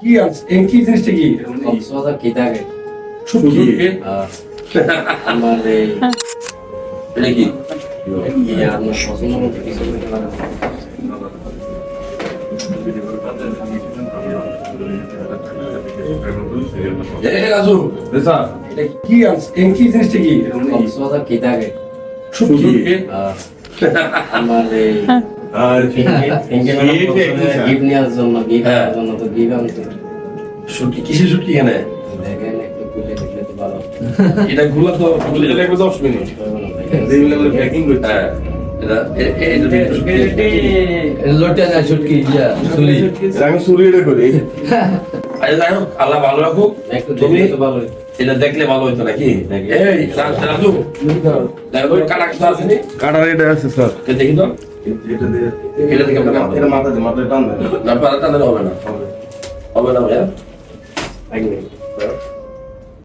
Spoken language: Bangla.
কি আছে কি জিনিসটা কি কক্সবাজার কি থাকে শুটকি আমার এই এটা কি আমার পছন্দ মতো কিছু করতে পারে না। এই রাজু স্যার এটা কি আছে কি জিনিসটা কি কক্সবাজার কি থাকে শুটকি আমার এই আর গিফট নেওয়ার জন্য তো গিফট আনছে শুটকি কিসের শুটকি এখানে দেখেন একটু খুলে দেখলে তো ভালো এটা গুলা তো বলে লাগবে 10 মিনিট প্যাকিং করতে হ্যাঁ এটা লোটে না ছুটকি দিয়া চুরি আমি চুরি এটা করি আরে যাই হোক আল্লাহ ভালো রাখুক একটু তুমি দেখলে তো ভালো এটা দেখলে ভালো হতো নাকি এই রাজু দেখো কাটা কিছু আছে নি কাটার এটা আছে স্যার দেখি তো এটা দিয়ে এটা থেকে আমরা এটা মাথা টান দেন না পারাটা হবে না হবে না ভাইয়া একদম